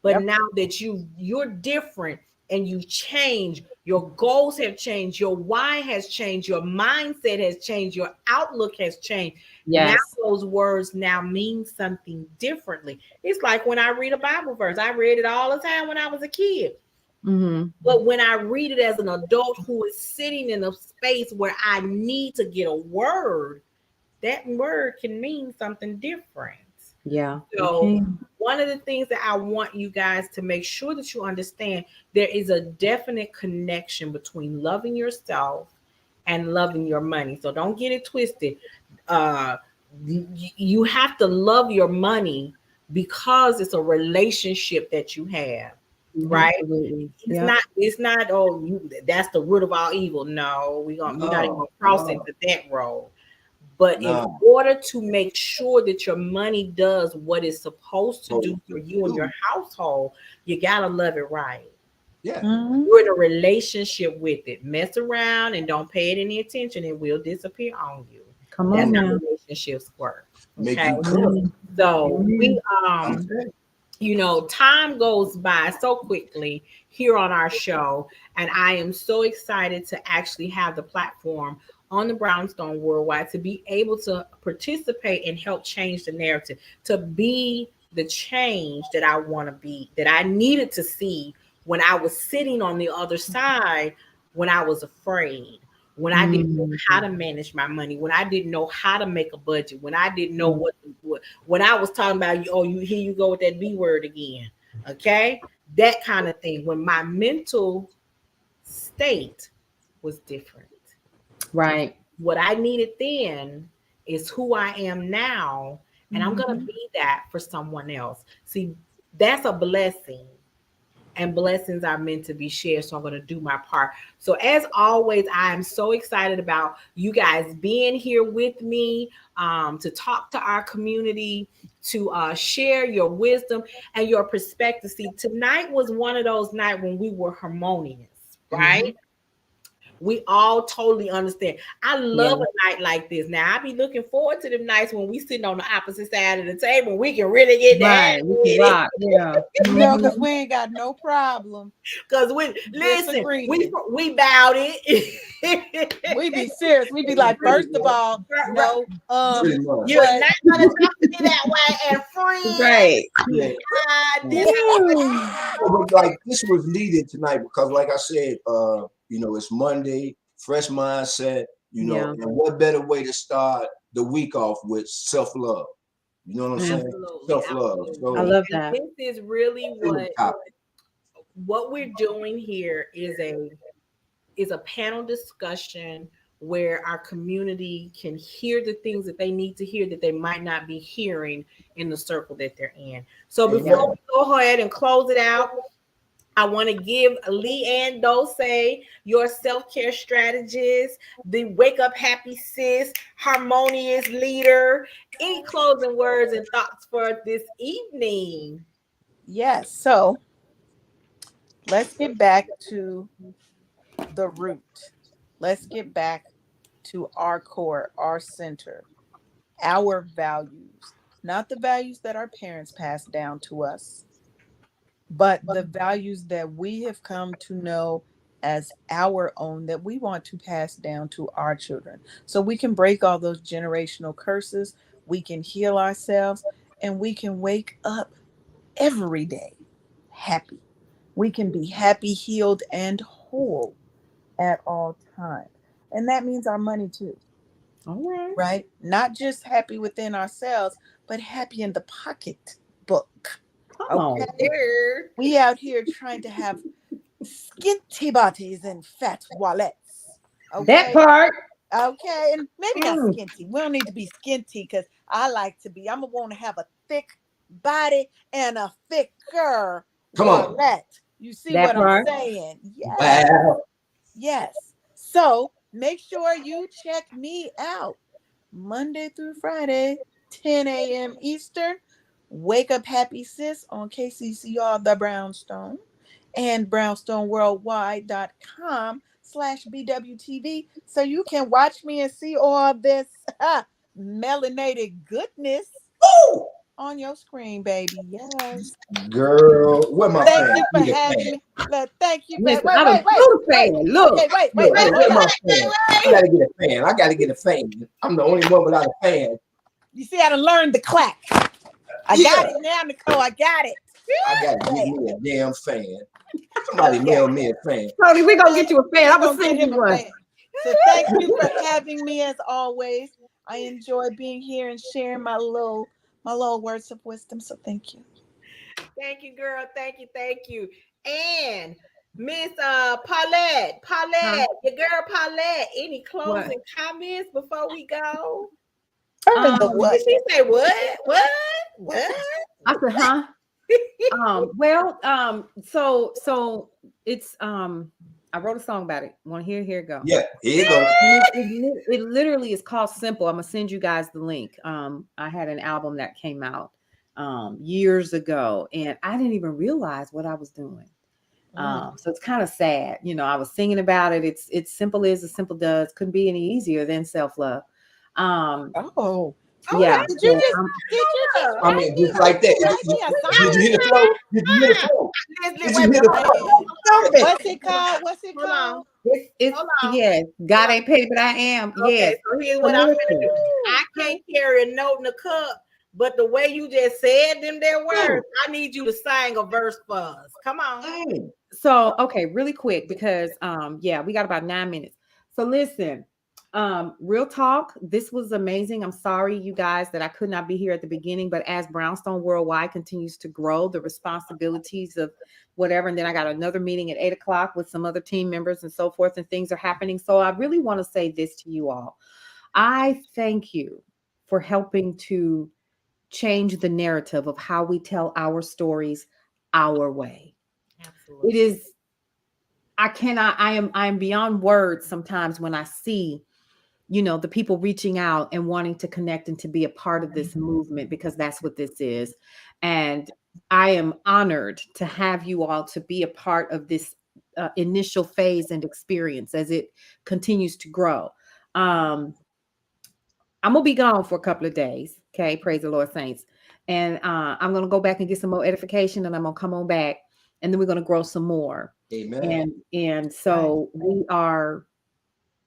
But Yep. now that you're different and you change, your goals have changed, your why has changed, your mindset has changed, your outlook has changed. Now Yes. those words now mean something differently. It's like when I read a Bible verse. I read it all the time when I was a kid. Mm-hmm. But when I read it as an adult who is sitting in a space where I need to get a word, that word can mean something different. Yeah. It So, can. one of the things that I want you guys to make sure that you understand, there is a definite connection between loving yourself and loving your money. So, don't get it twisted. Uh, you have to love your money because it's a relationship that you have, right? Absolutely. It's Yep. not. It's not. Oh, that's the root of all evil. No, we're not even No, gonna cross no, into that road. But in no. order to make sure that your money does what it's supposed to Supposed do for to you and your do. household, you gotta love it right. Yeah. Hmm. You're in a relationship with it. Mess around and don't pay it any attention, it will disappear on you. Come That's on how Mm. now. relationships work. Make Okay. you cook. Amen. So we Amen. Okay. time goes by so quickly here on our show, and I am so excited to actually have the platform on the Brownstone Worldwide to be able to participate and help change the narrative, to be the change that I want to be, that I needed to see when I was sitting on the other side, when I was afraid, when I didn't know Mm. how to manage my money, when I didn't know how to make a budget, when I didn't know what when I was talking about you, oh, you here you go with that B word again. Okay. That kind of thing. When my mental state was different. Right. What I needed then is who I am now. And I'm gonna Hmm. be that for someone else. See, that's a blessing, and blessings are meant to be shared. So I'm going to do my part. So, as always, I am so excited about you guys being here with me, to talk to our community, to share your wisdom and your perspective. See, tonight was one of those nights when we were harmonious, right? Mm-hmm. We all totally understand. I love Yeah. a night like this. Now I be looking forward to them nights when we sitting on the opposite side of the table and we can really get down Right. We can with it. rock. Yeah. No, Mm-hmm. because we ain't got no problem Cause we listen, disagreeing. we bowed it. We be serious. We be like, Pretty first of much. all, Right. no, Pretty much. You're but not gonna talk to me that way, and friend. Right. Yeah. This But like this was needed tonight because, like I said, it's Monday, fresh mindset, Yeah. and what better way to start the week off with self-love? You know what I'm Mm. saying? absolutely, Self-love. I absolutely. So love And that. this is really favorite topic. what we're doing here is a panel discussion where our community can hear the things that they need to hear that they might not be hearing in the circle that they're in. So Yeah. before Amen. we go ahead and close it out, I want to give Leanne Dose, your self care strategist, the Wake Up Happy Sis, harmonious leader, any closing words and thoughts for this evening? yes. So let's get back to the root. Let's get back to our core, our center, our values, not the values that our parents passed down to us, but the values that we have come to know as our own that we want to pass down to our children. So we can break all those generational curses, we can heal ourselves, and we can wake up every day happy. We can be happy, healed, and whole at all times. And that means our money too, All right. right? Not just happy within ourselves, but happy in the pocketbook. Come on. Okay. We out here trying to have skinty bodies and fat wallets. That Okay. part. Okay. And maybe not Mm, skinty. We don't need to be skinty because I like to be, I'm going to want to have a thick body and a thicker Come on. wallet. You see that what I'm part. saying? Yes. Wow. Yes. So make sure you check me out Monday through Friday, 10 a.m. Eastern. Wake Up Happy Sis on KCCR The Brownstone and brownstoneworldwide.com/BWTV so you can watch me and see all this melanated goodness Woo! on your screen, baby. Yes. Girl, where my Thank fan? you I for need a having fan. me. Thank you for Listen, wait, I wait, don't wait, flew the wait. fan. Look. Okay, Look, wait, hold where my up. fan? I gotta get a fan. I gotta get a fan. I'm the only one without a fan. You see how to learn the clap. I got Yeah, it now, Nicole. I got it. I gotta get Yeah. me a damn fan. Somebody Okay. mail me a fan. Tony, we're gonna get Okay. you a fan. We're I'm gonna gonna get send you him a one. fan. So thank you for having me as always. I enjoy being here and sharing my little words of wisdom. So thank you. Thank you, girl. Thank you. Thank you. And Miss Paulette, your girl Paulette. Any What? closing comments before we go? Earn the Um, Did what? she say what? What? What? I said, huh? Well, so it's I wrote a song about it. Want to hear? Here it go. Yeah, here you go. And it literally is called Simple. I'm gonna send you guys the link. I had an album that came out years ago, and I didn't even realize what I was doing. So it's kind of sad. I was singing about it. It's simple as simple does. Couldn't be any easier than self-love. Um, Oh. Oh, yeah. Did you So just I write mean, me? just like Did that. you write me a Did you song? hear the flow? Did you hear the flow? listen, Did wait you a hear minute. the flow? Hold What's it called? What's it on. called? it's Hold on. yes. God ain't paid, but I am. Okay, Yes. so here's So what I'm gonna listen. do. I can't carry a note in the cup, but the way you just said them their words, I need you to sing a verse for us. Come on. Mm. So okay, really quick because yeah, we got about 9 minutes. So listen, real talk, this was amazing. I'm sorry, you guys, that I could not be here at the beginning, but as Brownstone Worldwide continues to grow, the responsibilities of whatever, and then I got another meeting at 8 o'clock with some other team members and so forth, and things are happening. So I really want to say this to you all. I thank you for helping to change the narrative of how we tell our stories our way. It Absolutely. is, I am beyond words sometimes when I see, the people reaching out and wanting to connect and to be a part of this movement, because that's what this is. And I am honored to have you all to be a part of this initial phase and experience as it continues to grow. Um, I'm gonna be gone for a couple of days. Okay, praise the Lord, saints. And I'm gonna go back and get some more edification, and I'm gonna come on back, and then we're gonna grow some more. Amen. And so we are.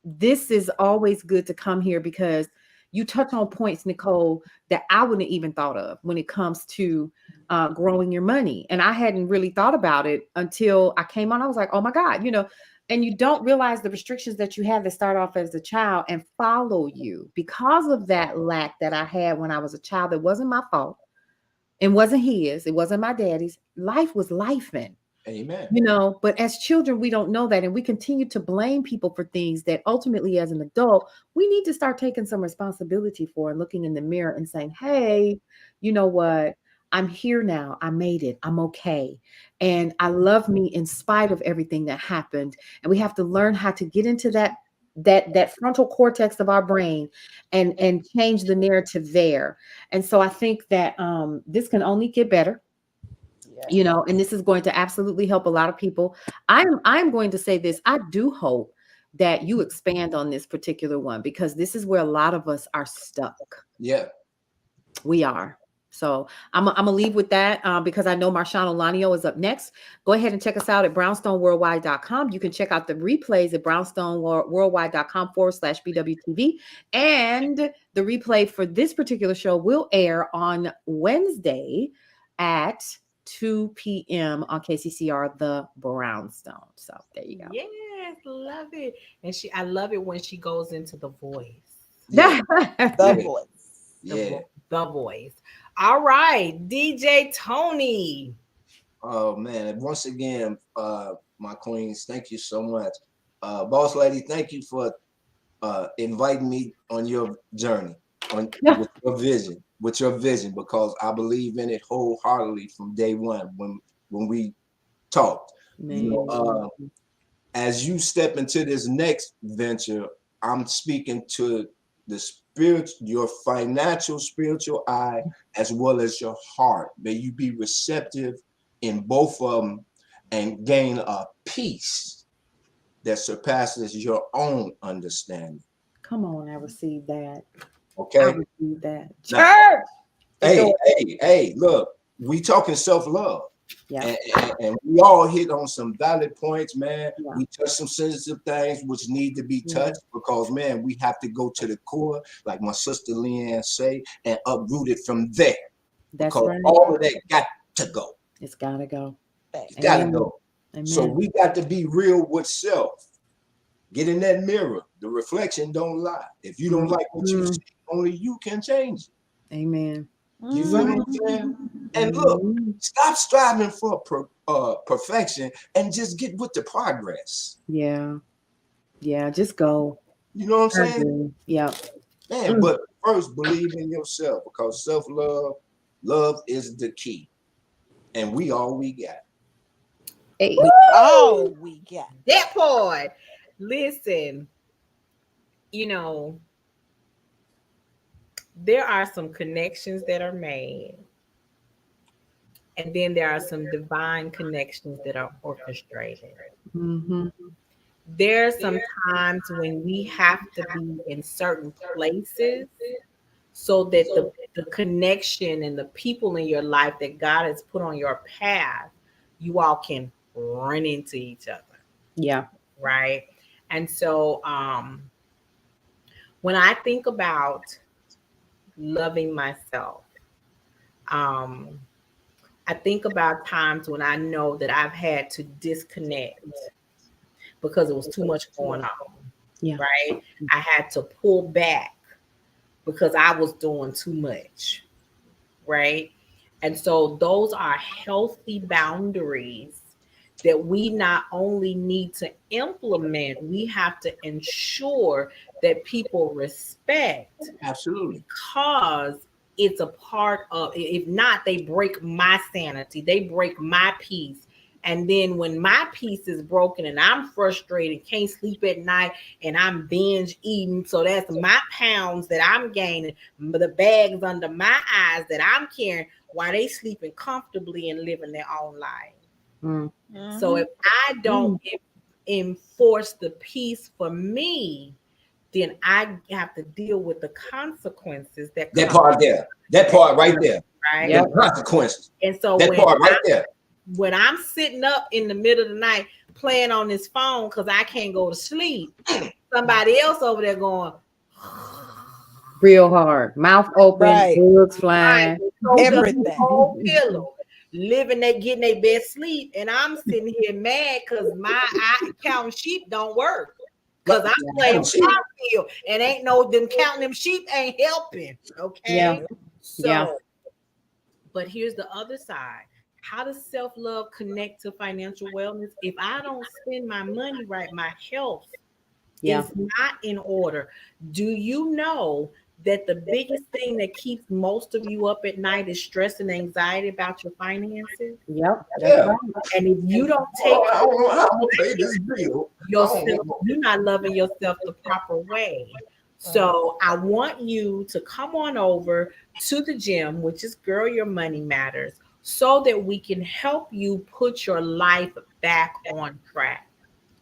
This is always good to come here because you touch on points, Nicole, that I wouldn't have even thought of when it comes to growing your money. And I hadn't really thought about it until I came on. I was like, oh my God, and you don't realize the restrictions that you have that start off as a child and follow you because of that lack that I had when I was a child. That wasn't my fault. It wasn't his. It wasn't my daddy's. Life was life in. Amen. But as children, we don't know that. And we continue to blame people for things that ultimately, as an adult, we need to start taking some responsibility for and looking in the mirror and saying, hey, you know what? I'm here now. I made it. I'm okay. And I love me in spite of everything that happened. And we have to learn how to get into that frontal cortex of our brain and change the narrative there. And so I think that this can only get better, Yes. and this is going to absolutely help a lot of people. I'm going to say this. I do hope that you expand on this particular one, because this is where a lot of us are stuck. Yeah. We are. So I'm gonna leave with that because I know Marshawn Olanio is up next. Go ahead and check us out at brownstoneworldwide.com. You can check out the replays at brownstoneworldwide.com/BWTV. And the replay for this particular show will air on Wednesday at 2 p.m. on KCCR, the Brownstone. So there you go. Yes, love it. And I love it when she goes into the voice. Yeah. The Yeah. voice. The, Yeah. the voice. All right, DJ Tony. Oh man. And once again, my queens, thank you so much. Boss lady, thank you for inviting me on your journey, with your vision, because I believe in it wholeheartedly from day one when we talked. You know, Man. as you step into this next venture, I'm speaking to the spirit, your financial spiritual eye, as well as your heart. May you be receptive in both of them and gain a peace that surpasses your own understanding. Come on, I received that. I Okay. received that. Now, Church. hey, look, we talking self-love. Yeah. And we all hit on some valid points, man. Yeah. We touched some sensitive things which need to be touched because, man, we have to go to the core, like my sister Leanne say, and uproot it from there. That's Because right. all of that got to go. It's gotta go. It's got to Amen. go. Amen. So we got to be real with self. Get in that mirror. The reflection don't lie. If you don't like what you see, only you can change it. Amen. You feel what I'm saying? And look, stop striving for perfection and just get with the progress. Yeah. Yeah. Just go. You know what I'm I saying? agree. Yeah. Man, but first believe in yourself, because self-love, love is the key. And we all we got. Hey. All we got. That part. Listen, you know, there are some connections that are made, and then there are some divine connections that are orchestrated. Mm-hmm. There are some times when we have to be in certain places so that the connection and the people in your life that God has put on your path, you all can run into each other, Yeah. right? And so when I think about loving myself, um, I think about times when I know that I've had to disconnect because it was too much going on, Yeah. right? I had to pull back because I was doing too much, right? And so those are healthy boundaries that we not only need to implement, we have to ensure that people respect, Absolutely. because it's a part of, if not, they break my sanity, they break my peace. And then when my peace is broken and I'm frustrated, can't sleep at night, and I'm binge eating, so that's my pounds that I'm gaining, the bags under my eyes that I'm carrying, while they sleeping comfortably and living their own life. Mm. So if I don't enforce the peace for me, then I have to deal with the consequences that That come. part there. That part right there. Right. The consequences. And so That part right there. when I'm sitting up in the middle of the night playing on this phone because I can't go to sleep, somebody else over there going Real hard. Mouth open. Right. Bugs flying. Everything. whole pillow, living that getting their best sleep, and I'm sitting here mad because my eye counting sheep don't work. Cause I'm playing field and ain't no them counting them sheep ain't helping. Okay. Yeah. So, Yeah. but here's the other side. How does self-love connect to financial wellness? If I don't spend my money right, my health Yeah. is not in order. Do you know that the biggest thing that keeps most of you up at night is stress and anxiety about your finances? Yep. That's Yeah. right. And if you don't take I don't know how I'm gonna pay this bill. yourself, you're not loving yourself the proper way. So I want you to come on over to the gym, which is Girl Your Money Matters, so that we can help you put your life back on track.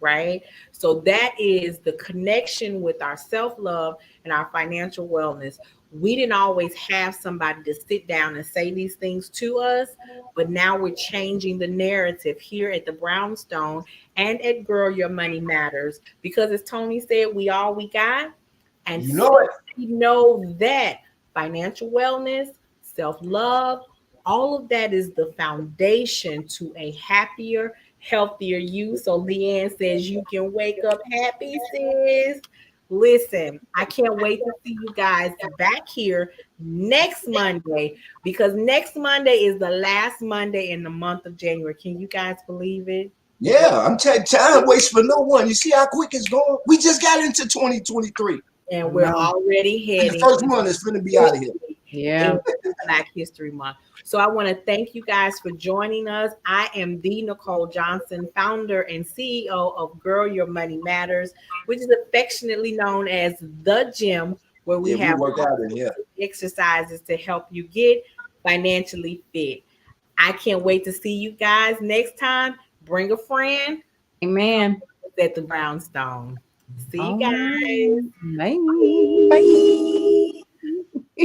right? So that is the connection with our self-love and our financial wellness. We didn't always have somebody to sit down and say these things to us, but now we're changing the narrative here at the Brownstone and at Girl Your Money Matters, because as Tony said, we all we got. And You since know it. we know that financial wellness, self-love, all of that is the foundation to a happier, healthier you. So Leanne says you can wake up happy, sis. Listen, I can't wait to see you guys back here next Monday, because next Monday is the last Monday in the month of January. Can you guys believe it? Yeah, I'm telling you, time waits for no one. You see how quick it's going? We just got into 2023. And I we're know. already And the heading first month is going to be out of here. Yeah. into Black History Month. So I want to thank you guys for joining us. I am the Nicole Johnson, founder and CEO of Girl Your Money Matters, which is affectionately known as the gym, where we Yeah, we have work out in here. exercises to help you get financially fit. I can't wait to see you guys next time. Bring a friend. Come Amen. at the Brownstone. See you All guys. right. Bye. Bye.